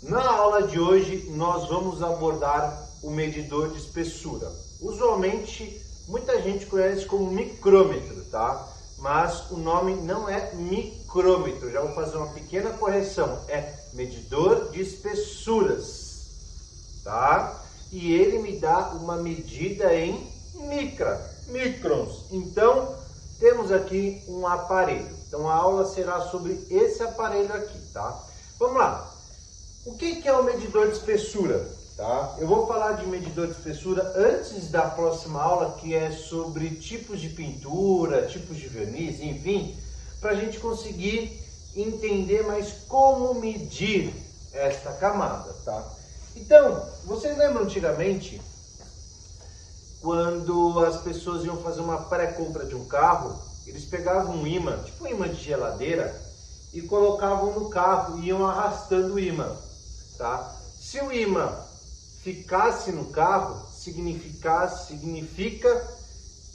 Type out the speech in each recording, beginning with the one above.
Na aula de hoje nós vamos abordar o medidor de espessura. Usualmente muita gente conhece como micrômetro, tá? Mas o nome não é micrômetro, já vou fazer uma pequena correção, é medidor de espessuras, tá? E ele me dá uma medida em microns. Então temos aqui um aparelho. Então a aula será sobre esse aparelho aqui, tá? Vamos lá. O que é o medidor de espessura? Tá? Eu vou falar de medidor de espessura antes da próxima aula, que é sobre tipos de pintura, tipos de verniz, enfim, para a gente conseguir entender mais como medir esta camada, tá? Então, vocês lembram antigamente, quando as pessoas iam fazer uma pré-compra de um carro, eles pegavam um ímã, tipo um ímã de geladeira, e colocavam no carro e iam arrastando o ímã, tá? Se o ímã ficasse no carro, significa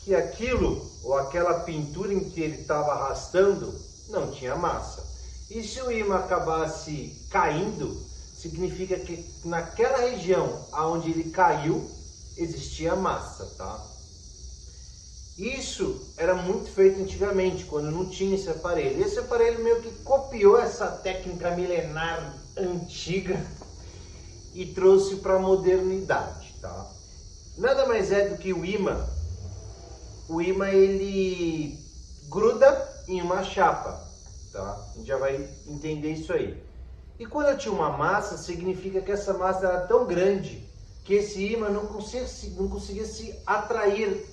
que aquilo ou aquela pintura em que ele estava arrastando não tinha massa. E se o ímã acabasse caindo, significa que naquela região aonde ele caiu existia massa, tá? Isso era muito feito antigamente, quando não tinha esse aparelho. Esse aparelho meio que copiou essa técnica milenar antiga e trouxe para a modernidade, tá? Nada mais é do que o ímã. O ímã ele gruda em uma chapa, tá? A gente já vai entender isso aí. E quando eu tinha uma massa, significa que essa massa era tão grande que esse ímã não conseguia se atrair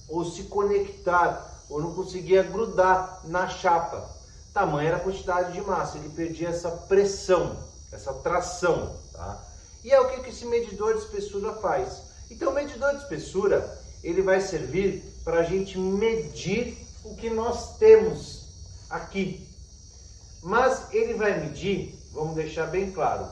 ou se conectar, ou não conseguia grudar na chapa. Tamanha era a quantidade de massa, ele perdia essa pressão, essa tração, tá? E é o que esse medidor de espessura faz. Então o medidor de espessura, ele vai servir para a gente medir o que nós temos aqui. Mas ele vai medir, vamos deixar bem claro,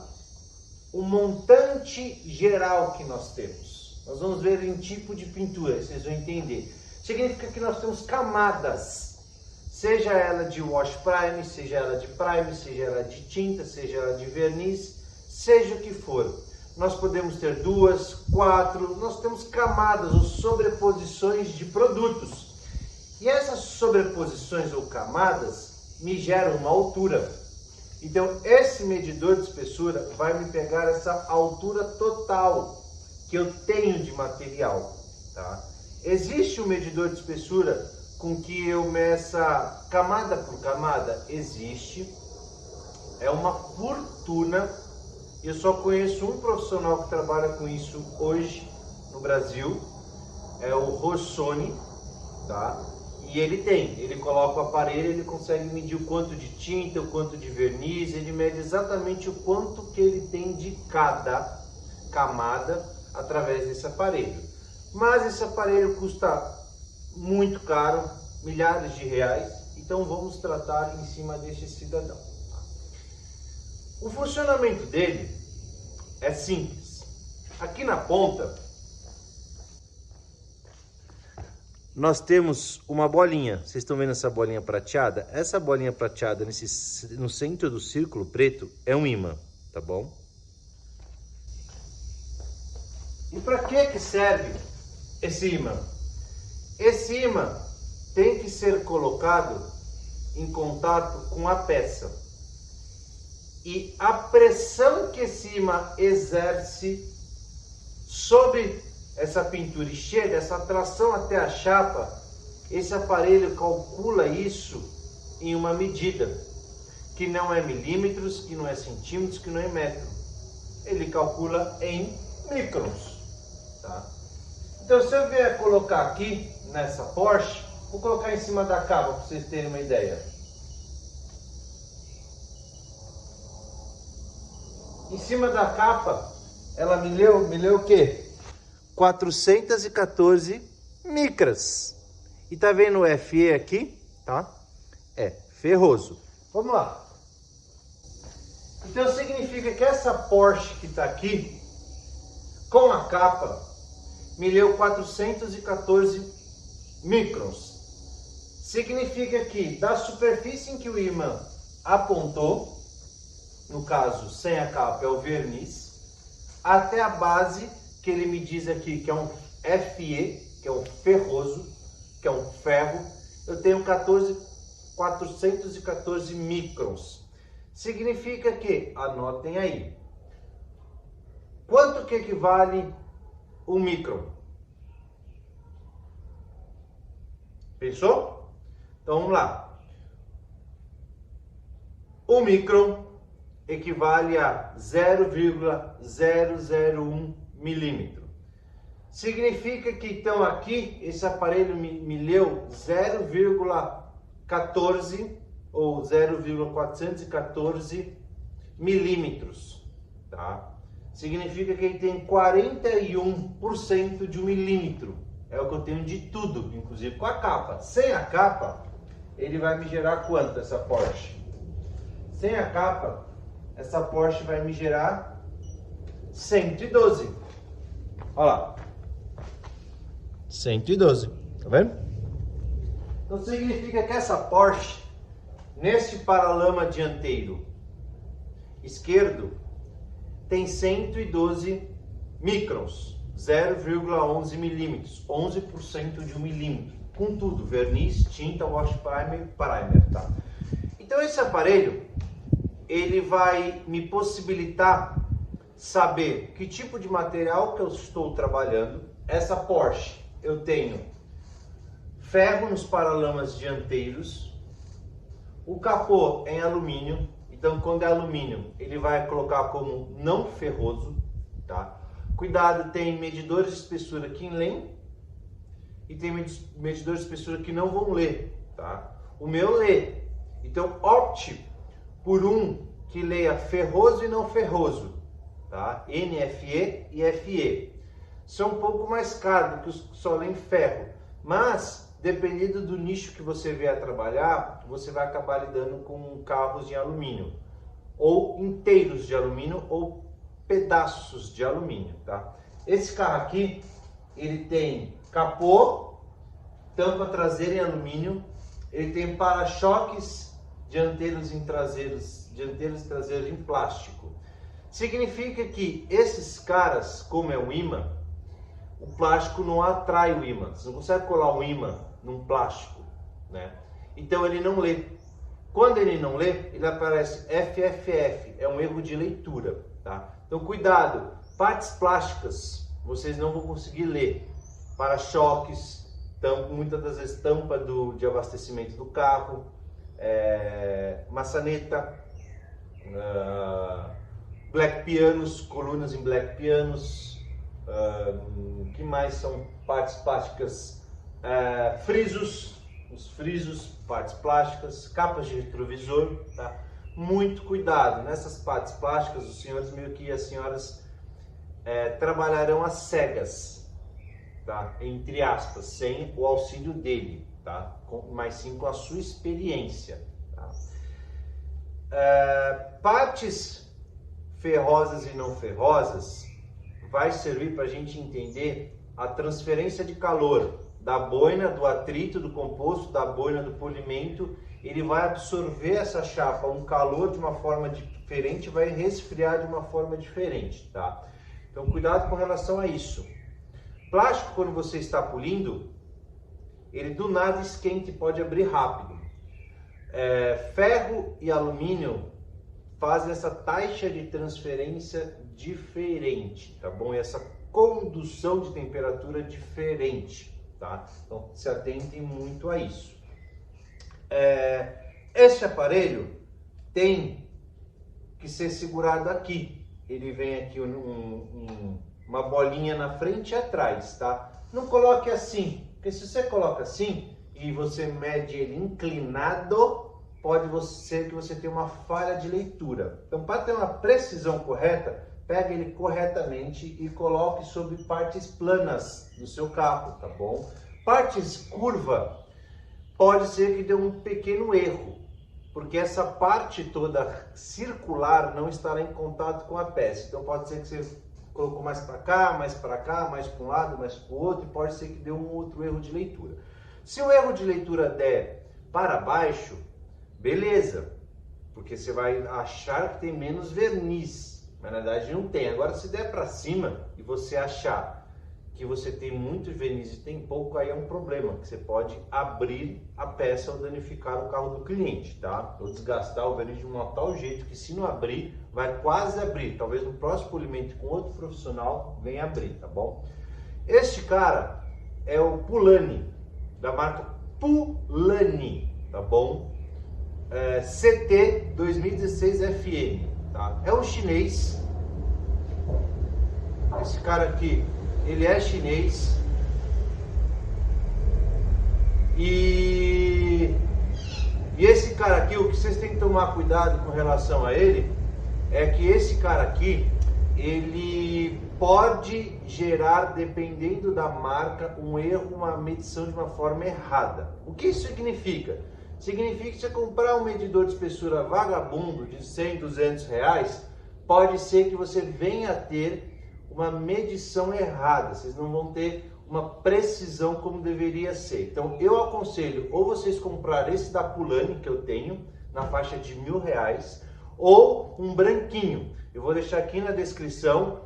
o montante geral que nós temos. Nós vamos ver em tipo de pintura, vocês vão entender. Significa que nós temos camadas, seja ela de wash prime, seja ela de prime, seja ela de tinta, seja ela de verniz, seja o que for. Nós podemos ter 2, 4, nós temos camadas ou sobreposições de produtos. E essas sobreposições ou camadas me geram uma altura. Então esse medidor de espessura vai me pegar essa altura total que eu tenho de material, tá? Existe um medidor de espessura com que eu meça camada por camada? Existe. É uma fortuna. Eu só conheço um profissional que trabalha com isso hoje no Brasil. É o Rossoni, tá? E ele coloca o aparelho, ele consegue medir o quanto de tinta, o quanto de verniz, ele mede exatamente o quanto que ele tem de cada camada através desse aparelho. Mas esse aparelho custa muito caro, milhares de reais, então vamos tratar em cima desse cidadão. O funcionamento dele é simples. Aqui na ponta nós temos uma bolinha. Vocês estão vendo essa bolinha prateada? Essa bolinha prateada no centro do círculo preto é um ímã, tá bom? E para que serve esse ímã? Esse ímã tem que ser colocado em contato com a peça. E a pressão que esse ímã exerce sobre essa pintura e chega, essa tração até a chapa, esse aparelho calcula isso em uma medida, que não é milímetros, que não é centímetros, que não é metro. Ele calcula em microns, tá? Então se eu vier colocar aqui nessa Porsche, vou colocar em cima da capa para vocês terem uma ideia. Em cima da capa, ela me leu o quê? 414 micras. E tá vendo o FE aqui, tá? É ferroso. Vamos lá. Então significa que essa Porsche que tá aqui, com a capa, me leu 414 microns. Significa que da superfície em que o ímã apontou no caso sem a capa é o verniz, até a base, que ele me diz aqui que é um FE, que é um ferroso, que é um ferro, eu tenho 414 microns. Significa que, anotem aí, quanto que equivale um micron? Pensou? Então vamos lá. O micron equivale a 0,001 milímetro. Significa que então aqui esse aparelho me leu 0,14 ou 0,414 milímetros, tá? Significa que ele tem 41% de um milímetro. É o que eu tenho de tudo, inclusive com a capa. Sem a capa, ele vai me gerar quanto essa Porsche? Sem a capa, essa Porsche vai me gerar 112. Olha lá. 112, tá vendo? Então significa que essa Porsche, neste paralama dianteiro esquerdo, tem 112 microns, 0,11 milímetros, 11% de um milímetro, com tudo, verniz, tinta, wash primer, tá? Então esse aparelho, ele vai me possibilitar saber que tipo de material que eu estou trabalhando. Essa Porsche, eu tenho ferro nos paralamas dianteiros, o capô é em alumínio, então quando é alumínio ele vai colocar como não ferroso, tá? Cuidado, tem medidores de espessura que lêem e tem medidores de espessura que não vão ler, tá? O meu lê, então opte por um que leia ferroso e não ferroso, tá? NFE e FE. São um pouco mais caros do que os que só leem ferro, mas dependendo do nicho que você vier a trabalhar, você vai acabar lidando com carros de alumínio, ou inteiros de alumínio, ou pedaços de alumínio, tá? Esse carro aqui, ele tem capô, tampa traseira em alumínio, ele tem para-choques dianteiros e traseiros em plástico. Significa que esses caras, como é um imã, o plástico não atrai o imã. Você não consegue colar um imã num plástico, né? Então ele não lê. Quando ele não lê, ele aparece FFF, é um erro de leitura, tá? Então cuidado, partes plásticas vocês não vão conseguir ler. Para-choques, muitas das vezes tampa de abastecimento do carro, maçaneta, black pianos, colunas em black pianos, que mais são partes plásticas? Frisos, os frisos, partes plásticas, capas de retrovisor, tá? Muito cuidado nessas partes plásticas, os senhores meio que as senhoras trabalharão às cegas, tá? Entre aspas, sem o auxílio dele, tá? Mas sim com a sua experiência, tá? Partes ferrosas e não ferrosas vai servir para a gente entender a transferência de calor da boina, do atrito, do composto, da boina, do polimento. Ele vai absorver essa chapa, um calor de uma forma diferente, vai resfriar de uma forma diferente, tá? Então cuidado com relação a isso. Plástico, quando você está polindo, ele do nada esquenta e pode abrir rápido. Ferro e alumínio fazem essa taxa de transferência diferente, tá bom? E essa condução de temperatura diferente, tá? Então se atentem muito a isso. Este aparelho tem que ser segurado aqui. Ele vem aqui uma bolinha na frente e atrás, tá? Não coloque assim, porque se você coloca assim e você mede ele inclinado, pode ser que você tenha uma falha de leitura. Então, para ter uma precisão correta, pegue ele corretamente e coloque sobre partes planas do seu carro, tá bom? Partes curva, pode ser que dê um pequeno erro, porque essa parte toda circular não estará em contato com a peça. Então pode ser que você colocou mais para cá, mais para um lado, mais para o outro, e pode ser que dê um outro erro de leitura. Se o erro de leitura der para baixo, beleza, porque você vai achar que tem menos verniz, mas na verdade não tem. Agora, se der para cima e você achar que você tem muito verniz e tem pouco, aí é um problema, que você pode abrir a peça ou danificar o carro do cliente, tá? Ou desgastar o verniz de um tal jeito que, se não abrir, vai quase abrir. Talvez no próximo polimento com outro profissional venha abrir, tá bom? Este cara é o Pulani, da marca Pulani, tá bom? CT 2016 FM, tá? É um chinês. Esse cara aqui, ele é chinês. E esse cara aqui, o que vocês têm que tomar cuidado com relação a ele, é que esse cara aqui, ele pode gerar, dependendo da marca, um erro, uma medição de uma forma errada. O que isso significa? Significa que você comprar um medidor de espessura vagabundo de 100, 200 reais, pode ser que você venha a ter uma medição errada, vocês não vão ter uma precisão como deveria ser. Então eu aconselho ou vocês comprar esse da Pulani que eu tenho, na faixa de R$1.000, ou um branquinho. Eu vou deixar aqui na descrição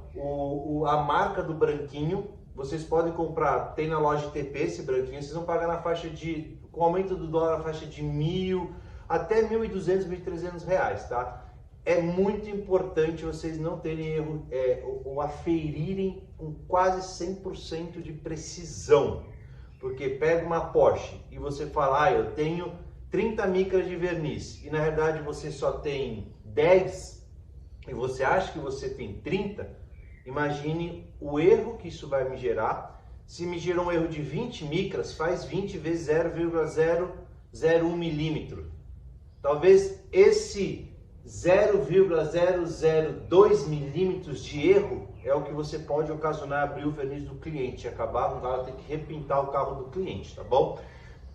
a marca do branquinho. Vocês podem comprar, tem na loja TP esse branquinho, vocês vão pagar na faixa de, com o aumento do dólar, na faixa de 1.000 até 1.200, 1.300 reais, tá? É muito importante vocês não terem erro, ou aferirem com quase 100% de precisão. Porque pega uma Porsche e você fala, eu tenho 30 micras de verniz, e na verdade você só tem 10, e você acha que você tem 30, imagine o erro que isso vai me gerar. Se me gerou um erro de 20 micras, faz 20 vezes 0,001 milímetro. Talvez esse 0,002 milímetros de erro é o que você pode ocasionar abrir o verniz do cliente, acabar no cara ter que repintar o carro do cliente, tá bom?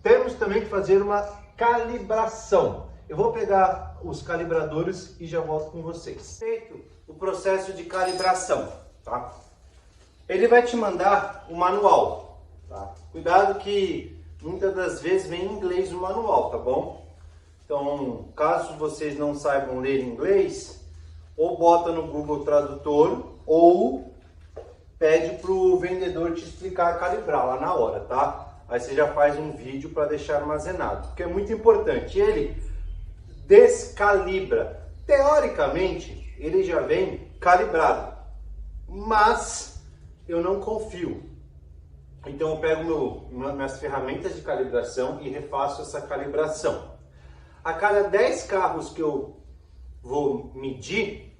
Temos também que fazer uma calibração. Eu vou pegar os calibradores e já volto com vocês. Feito o processo de calibração, tá? Ele vai te mandar o manual, tá? Cuidado que muitas das vezes vem em inglês o manual, tá bom? Então, caso vocês não saibam ler inglês, ou bota no Google Tradutor, ou pede para o vendedor te explicar, calibrar lá na hora, tá? Aí você já faz um vídeo para deixar armazenado, porque é muito importante. Ele descalibra. Teoricamente, ele já vem calibrado, mas eu não confio. Então eu pego minhas ferramentas de calibração e refaço essa calibração. A cada 10 carros que eu vou medir,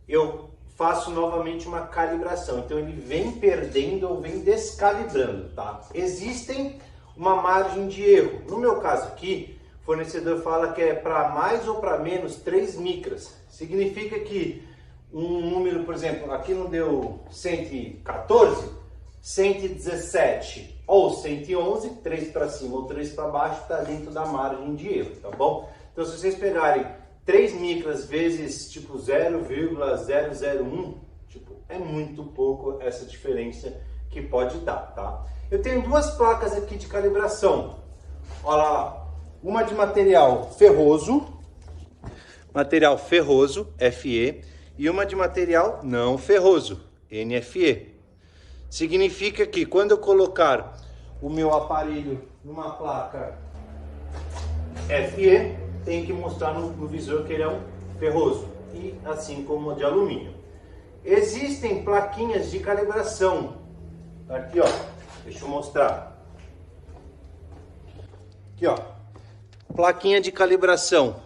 eu faço novamente uma calibração. Então ele vem perdendo ou vem descalibrando, tá? Existem uma margem de erro. No meu caso aqui, o fornecedor fala que é para mais ou para menos 3 micras. Significa que um número, por exemplo, aqui não deu 114, 117 ou 111, 3 para cima ou 3 para baixo, está dentro da margem de erro, tá bom? Então se vocês pegarem 3 micras vezes tipo 0,001, tipo, é muito pouco essa diferença que pode dar, tá? Eu tenho duas placas aqui de calibração. Olha lá, uma de material ferroso, FE, e uma de material não ferroso, NFE. Significa que quando eu colocar o meu aparelho numa placa FE, tem que mostrar no visor que ele é um ferroso, e assim como o de alumínio. Existem plaquinhas de calibração. Aqui, ó, deixa eu mostrar. Aqui, ó, plaquinha de calibração.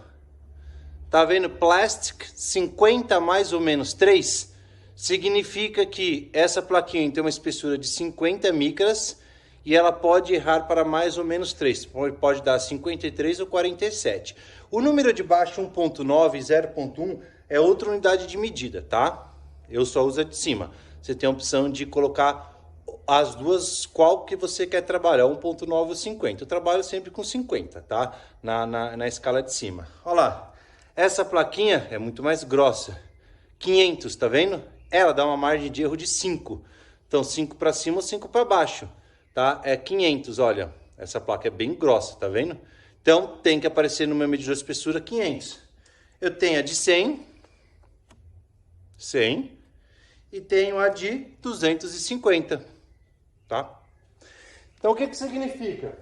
Tá vendo? Plastic 50 mais ou menos 3. Significa que essa plaquinha tem uma espessura de 50 micras e ela pode errar para mais ou menos 3. Pode dar 53 ou 47. O número de baixo 1.9 e 0.1 é outra unidade de medida, tá? Eu só uso a de cima. Você tem a opção de colocar as duas, qual que você quer trabalhar, 1.9 ou 50. Eu trabalho sempre com 50, tá? Na escala de cima. Olha lá, essa plaquinha é muito mais grossa. 500, tá vendo? Ela dá uma margem de erro de 5. Então 5 para cima ou 5 para baixo, tá? É 500, olha. Essa placa é bem grossa, tá vendo? Então tem que aparecer no meu medidor de espessura 500. Eu tenho a de 100, 100 e tenho a de 250, tá? Então o que significa?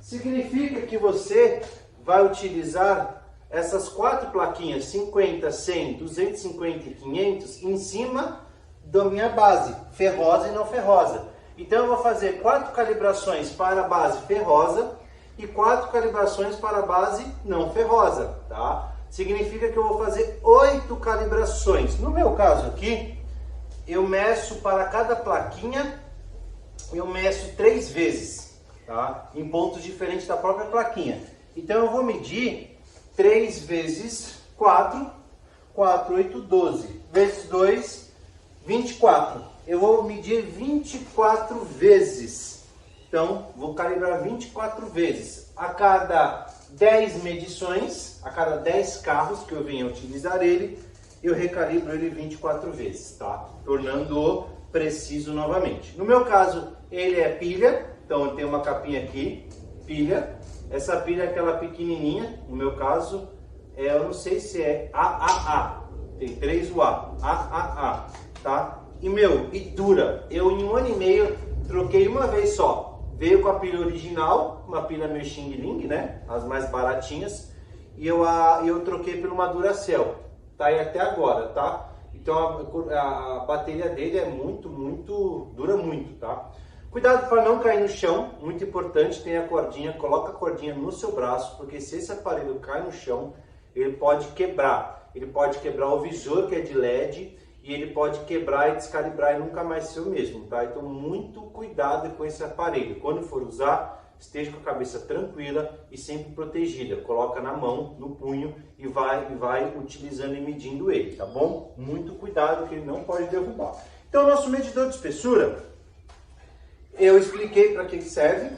Significa que você vai utilizar essas 4 plaquinhas, 50, 100, 250 e 500, em cima da minha base, ferrosa e não ferrosa. Então eu vou fazer 4 calibrações para a base ferrosa e 4 calibrações para a base não ferrosa, tá? Significa que eu vou fazer 8 calibrações. No meu caso aqui, eu meço para cada plaquinha, eu meço 3 vezes, tá? Em pontos diferentes da própria plaquinha. Então eu vou medir 3 vezes 4, 4, 8, 12, vezes 2, 24. Eu vou medir 24 vezes. Então, vou calibrar 24 vezes. A cada 10 medições, a cada 10 carros que eu venha utilizar ele, eu recalibro ele 24 vezes, tá? Tornando-o preciso novamente. No meu caso, ele é pilha, então eu tenho uma capinha aqui, pilha. Essa pilha é aquela pequenininha, no meu caso, eu não sei se é AAA, tem 3 UA, AAA, tá? E dura, eu em 1 ano e meio troquei uma vez só, veio com a pilha original, uma pilha meio Xing Ling, né, as mais baratinhas, e eu troquei por uma Duracell, tá aí até agora, tá? Então a bateria dele é dura muito, tá? Cuidado para não cair no chão, muito importante, tem a cordinha, coloca a cordinha no seu braço, porque se esse aparelho cai no chão, ele pode quebrar o visor que é de LED, e ele pode quebrar e descalibrar e nunca mais ser o mesmo, tá? Então muito cuidado com esse aparelho, quando for usar, esteja com a cabeça tranquila e sempre protegida, coloca na mão, no punho e vai utilizando e medindo ele, tá bom? Muito cuidado que ele não pode derrubar. Então nosso medidor de espessura, eu expliquei para que serve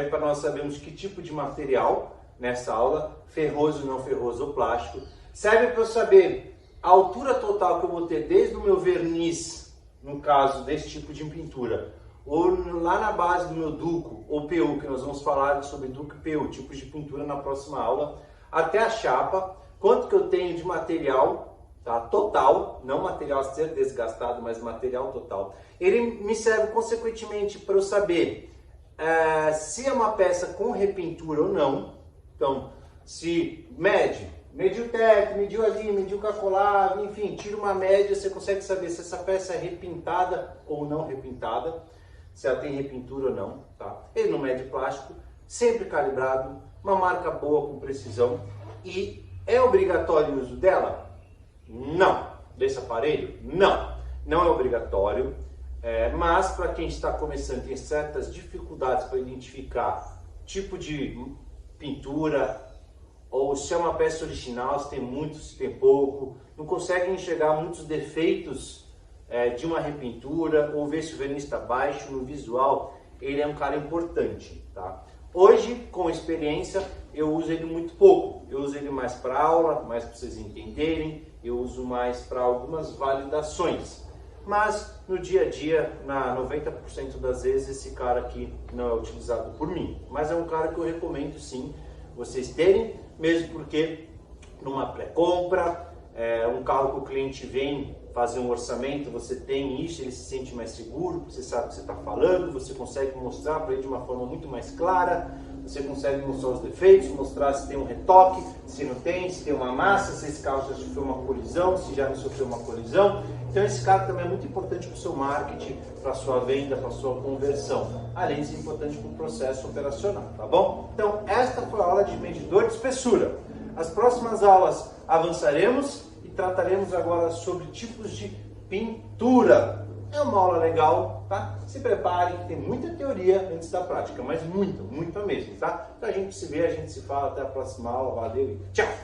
para nós sabermos que tipo de material nessa aula, ferroso, não ferroso ou plástico, serve para eu saber a altura total que eu vou ter desde o meu verniz, no caso desse tipo de pintura, ou lá na base do meu duco ou PU, que nós vamos falar sobre duco e PU, tipos de pintura na próxima aula, até a chapa, quanto que eu tenho de material, tá? Total, não material a ser desgastado, mas material total. Ele me serve consequentemente para eu saber se é uma peça com repintura ou não. Então, se mediu o teto, mediu ali, mediu o cacolado, enfim, tira uma média, você consegue saber se essa peça é repintada ou não repintada, se ela tem repintura ou não, tá? Ele não mede plástico, sempre calibrado, uma marca boa com precisão. E é obrigatório o uso dela? Não. Desse aparelho? Não. Não é obrigatório, mas para quem está começando, tem certas dificuldades para identificar tipo de pintura, ou se é uma peça original, se tem muito, se tem pouco, não conseguem enxergar muitos defeitos de uma repintura, ou ver se o verniz está baixo no visual, ele é um cara importante, tá? Hoje, com experiência, eu uso ele muito pouco, eu uso ele mais para aula, mais para vocês entenderem, eu uso mais para algumas validações, mas no dia a dia, na 90% das vezes, esse cara aqui não é utilizado por mim, mas é um cara que eu recomendo sim vocês terem, mesmo porque numa pré-compra, um carro que o cliente vem fazer um orçamento, você tem isso, ele se sente mais seguro, você sabe o que você está falando, você consegue mostrar para ele de uma forma muito mais clara, você consegue mostrar os defeitos, mostrar se tem um retoque, se não tem, se tem uma massa, se esse carro já sofreu uma colisão, se já não sofreu uma colisão. Então esse cara também é muito importante para o seu marketing, para a sua venda, para a sua conversão, além de ser importante para o processo operacional, tá bom? Então esta foi a aula de medidor de espessura. As próximas aulas avançaremos e trataremos agora sobre tipos de pintura. É uma aula legal, tá? Se prepare, que tem muita teoria antes da prática, mas muita mesmo, tá? Então a gente se vê, a gente se fala, até a próxima aula, valeu e tchau!